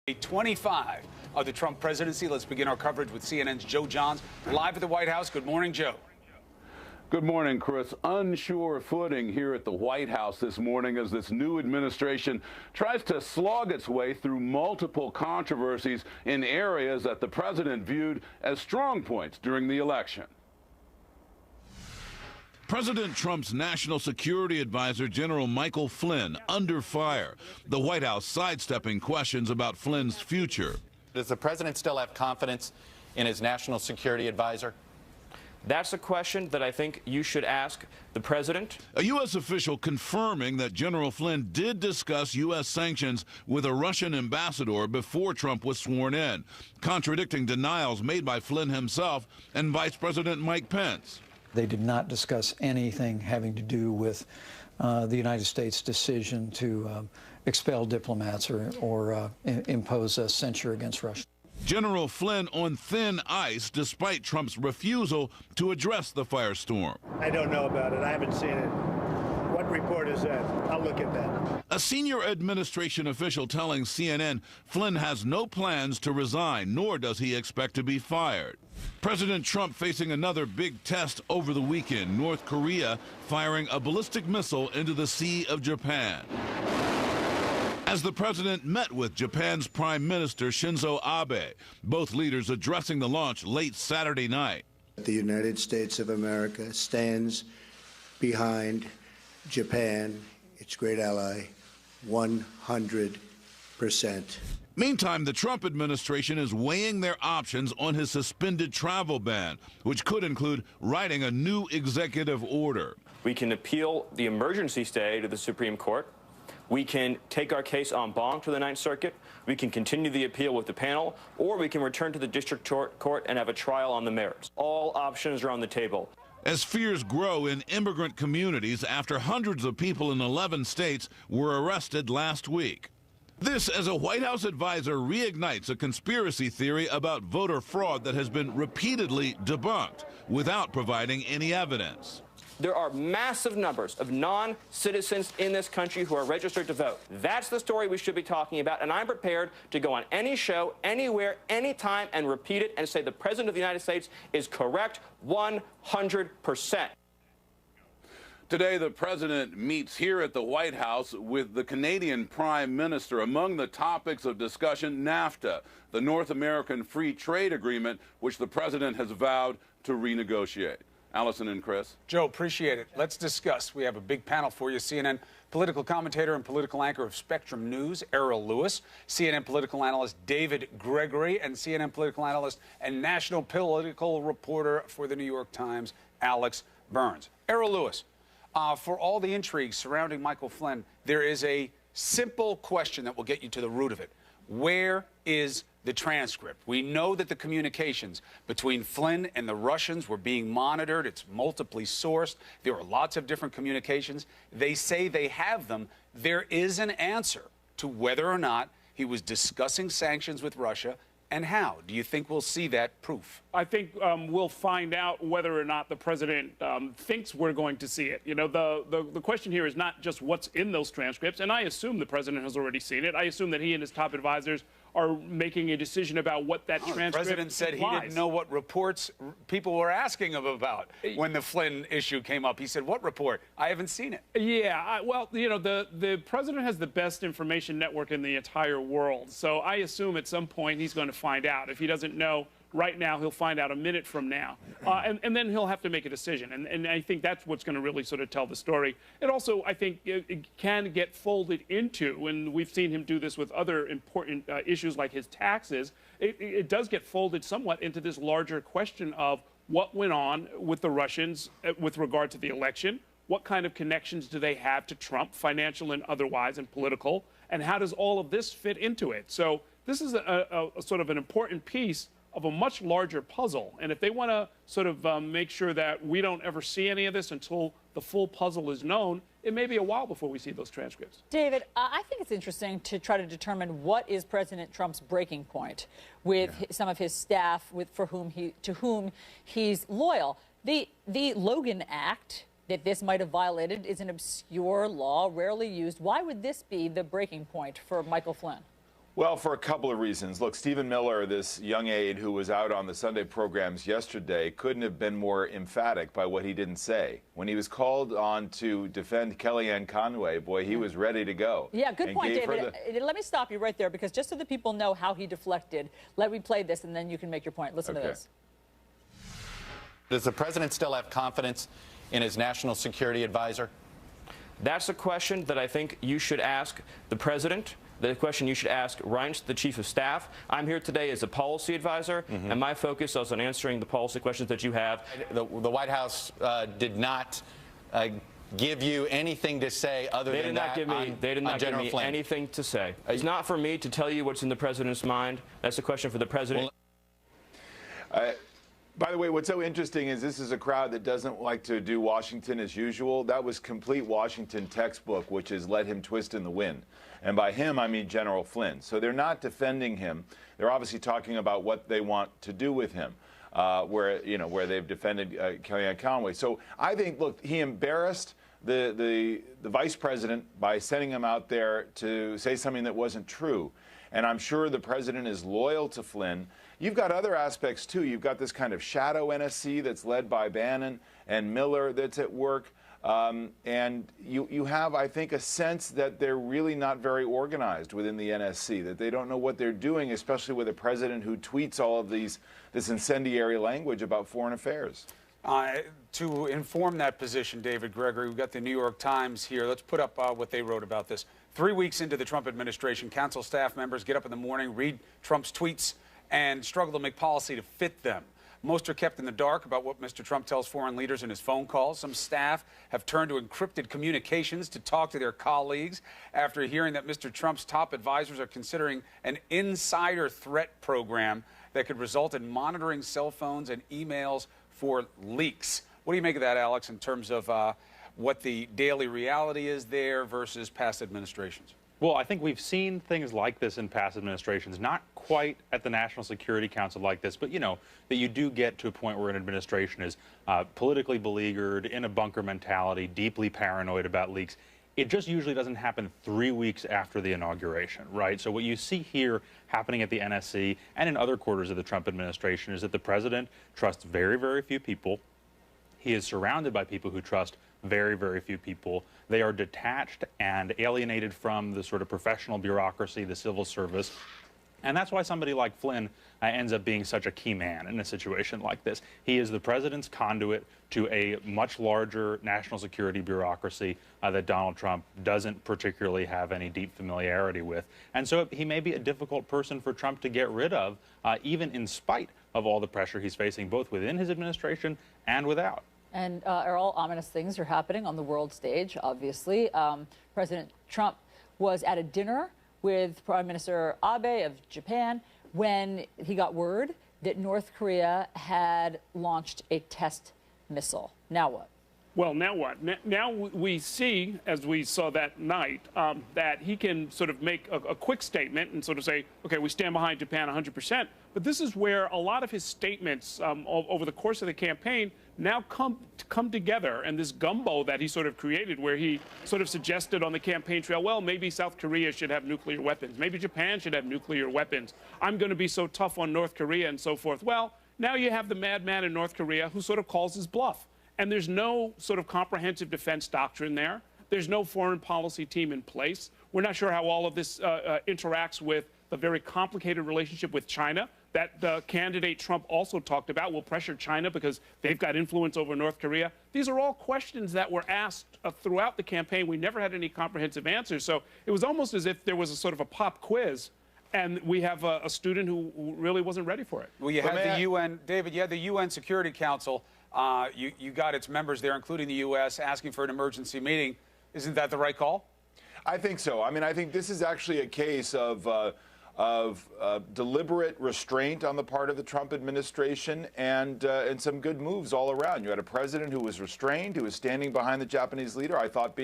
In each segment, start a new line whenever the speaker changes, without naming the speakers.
Day 25 of the Trump presidency. Let's begin our coverage with CNN's Joe Johns, live at the White House. Good morning, Joe.
Good morning, Chris. Unsure footing here at the White House this morning as this new administration tries to slog its way through multiple controversies in areas that the president viewed as strong points during the election.
President Trump's national security advisor, General Michael Flynn, under fire. The White House sidestepping questions about Flynn's future.
Does the president still have confidence in his national security advisor?
That's a question that I think you should ask the president.
A U.S. official confirming that General Flynn did discuss U.S. sanctions with a Russian ambassador before Trump was sworn in, contradicting denials made by Flynn himself and Vice President Mike Pence.
They did not discuss anything having to do with the United States' decision to expel diplomats or impose a censure against Russia.
General Flynn on thin ice despite Trump's refusal to address the firestorm.
I don't know about it. I haven't seen it. What report is that? I'll look at that.
A senior administration official telling CNN Flynn has no plans to resign, nor does he expect to be fired. President Trump facing another big test over the weekend, North Korea firing a ballistic missile into the Sea of Japan. As the president met with Japan's Prime Minister Shinzo Abe, both leaders addressing the launch late Saturday night.
The United States of America stands behind Japan, its great ally, 100%.
Meantime, the Trump administration is weighing their options on his suspended travel ban, which could include writing a new executive order.
We can appeal the emergency stay to the Supreme Court. We can take our case en banc to the Ninth Circuit. We can continue the appeal with the panel, or we can return to the district court and have a trial on the merits. All options are on the table.
As fears grow in immigrant communities after hundreds of people in 11 states were arrested last week. This as a White House advisor reignites a conspiracy theory about voter fraud that has been repeatedly debunked without providing any evidence.
There are massive numbers of non-citizens in this country who are registered to vote. That's the story we should be talking about, and I'm prepared to go on any show, anywhere, anytime, and repeat it and say the President of the United States is correct 100%.
Today, the president meets here at the White House with the Canadian Prime Minister. Among the topics of discussion, NAFTA, the North American Free Trade Agreement, which the president has vowed to renegotiate. Allison and Chris.
Joe, appreciate it. Let's discuss. We have a big panel for you. CNN political commentator and political anchor of Spectrum News, Errol Lewis, CNN political analyst David Gregory, and CNN political analyst and national political reporter for the New York Times, Alex Burns. Errol Lewis, for all the intrigue surrounding Michael Flynn, there is a simple question that will get you to the root of it. Where is the transcript? We know that the communications between Flynn and the Russians were being monitored. It's multiply sourced. There are lots of different communications. They say they have them. There is an answer to whether or not he was discussing sanctions with Russia and how. Do you think we'll see that proof?
I think we'll find out whether or not the president thinks we're going to see it. You know, the question here is not just what's in those transcripts, and I assume the president has already seen it. I assume that he and his top advisors are making a decision about what that transcript
The president said
implies.
he didn't know what reports people were asking him about when the Flynn issue came up. He said, what report? I haven't seen it.
Yeah, well, you know, the president has the best information network in the entire world. So I assume at some point he's going to find out. If he doesn't know right now, he'll find out a minute from now. And then he'll have to make a decision. And I think that's what's going to really sort of tell the story. It also, I think, it can get folded into, and we've seen him do this with other important issues like his taxes, it does get folded somewhat into this larger question of what went on with the Russians with regard to the election. What kind of connections do they have to Trump, financial and otherwise, and political? And how does all of this fit into it? So this is a sort of an important piece of a much larger puzzle. And if they want to sort of make sure that we don't ever see any of this until the full puzzle is known, it may be a while before we see those transcripts.
David, I think it's interesting to try to determine what is President Trump's breaking point with some of his staff to whom he's loyal. The Logan Act that this might have violated is an obscure law, rarely used. Why would this be the breaking point for Michael Flynn?
Well, for a couple of reasons. Look, Stephen Miller, this young aide who was out on the Sunday programs yesterday, couldn't have been more emphatic by what he didn't say. When he was called on to defend Kellyanne Conway, boy, he was ready to go.
Yeah, good point, David. Let me stop you right there, because just so the people know how he deflected, let me play this, and then you can make your point. Listen to this.
Does the president still have confidence in his national security advisor?
That's a question that I think you should ask the president. The question you should ask Reince, the chief of staff. I'm here today as a policy advisor, and my focus is on answering the policy questions that you have.
The White House did not give you anything to say other than that.
They did not give me anything to say. It's not for me to tell you what's in the president's mind. That's a question for the president.
By the way, what's so interesting is this is a crowd that doesn't like to do Washington as usual. That was complete Washington textbook, which has let him twist in the wind. And by him, I mean General Flynn. So they're not defending him. They're obviously talking about what they want to do with him, where they've defended Kellyanne Conway. So I think, look, he embarrassed the vice president by sending him out there to say something that wasn't true. And I'm sure the president is loyal to Flynn. You've got other aspects, too. You've got this kind of shadow NSC that's led by Bannon and Miller that's at work. And you have, I think, a sense that they're really not very organized within the NSC, that they don't know what they're doing, especially with a president who tweets all of this incendiary language about foreign affairs.
To inform that position, David Gregory, we've got the New York Times here. Let's put up what they wrote about this. 3 weeks into the Trump administration, council staff members get up in the morning, read Trump's tweets, and struggle to make policy to fit them. Most are kept in the dark about what Mr. Trump tells foreign leaders in his phone calls. Some staff have turned to encrypted communications to talk to their colleagues after hearing that Mr. Trump's top advisors are considering an insider threat program that could result in monitoring cell phones and emails for leaks. What do you make of that, Alex, in terms of what the daily reality is there versus past administrations?
Well, I think we've seen things like this in past administrations, not quite at the National Security Council like this, but, that you do get to a point where an administration is politically beleaguered, in a bunker mentality, deeply paranoid about leaks. It just usually doesn't happen 3 weeks after the inauguration, right? So what you see here happening at the NSC and in other quarters of the Trump administration is that the president trusts very, very few people. He is surrounded by people who trust very, very few people. They are detached and alienated from the sort of professional bureaucracy, the civil service. And that's why somebody like Flynn ends up being such a key man in a situation like this. He is the president's conduit to a much larger national security bureaucracy that Donald Trump doesn't particularly have any deep familiarity with. And so he may be a difficult person for Trump to get rid of, even in spite of all the pressure he's facing, both within his administration and without.
And all ominous things are happening on the world stage, obviously. President Trump was at a dinner with Prime Minister Abe of Japan when he got word that North Korea had launched a test missile. Now what?
Well, now what? Now we see, as we saw that night, that he can sort of make a quick statement and sort of say, okay, we stand behind Japan 100%. But this is where a lot of his statements over the course of the campaign now come together. And this gumbo that he sort of created, where he sort of suggested on the campaign trail, well, maybe South Korea should have nuclear weapons. Maybe Japan should have nuclear weapons. I'm going to be so tough on North Korea and so forth. Well, now you have the madman in North Korea who sort of calls his bluff. And there's no sort of comprehensive defense doctrine there. There's no foreign policy team in place. We're not sure how all of this interacts with the very complicated relationship with China that the candidate Trump also talked about will pressure China because they've got influence over North Korea. These are all questions that were asked throughout the campaign. We never had any comprehensive answers. So it was almost as if there was a sort of a pop quiz, and we have a student who really wasn't ready for it.
Well, you had the UN, David, you had the UN Security Council. You got its members there, including the U.S., asking for an emergency meeting. Isn't that the right call?
I think so. I mean, I think this is actually a case of deliberate restraint on the part of the Trump administration and some good moves all around. You had a president who was restrained, who was standing behind the Japanese leader. I thought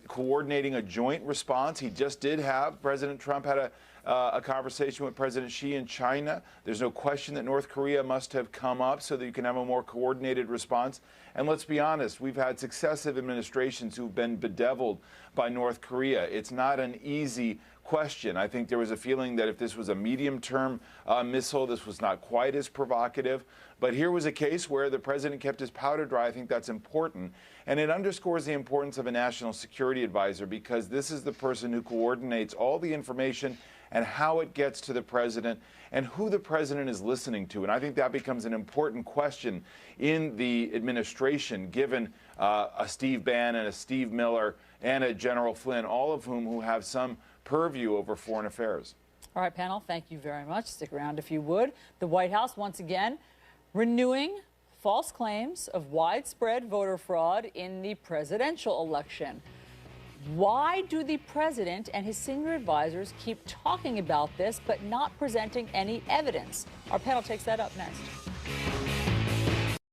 coordinating a joint response. He just did have, President Trump had a conversation with President Xi in China. There's no question that North Korea must have come up so that you can have a more coordinated response. And let's be honest, we've had successive administrations who've been bedeviled by North Korea. It's not an easy question. I think there was a feeling that if this was a medium-term missile, this was not quite as provocative. But here was a case where the president kept his powder dry. I think that's important. And it underscores the importance of a national security advisor, because this is the person who coordinates all the information and how it gets to the president and who the president is listening to. And I think that becomes an important question in the administration, given a Steve Bannon, a Steve Miller, and a General Flynn, all of who have some purview over foreign affairs.
All right, panel, thank you very much. Stick around if you would. The White House, once again, renewing false claims of widespread voter fraud in the presidential election. Why do the president and his senior advisors keep talking about this but not presenting any evidence? Our panel takes that up next.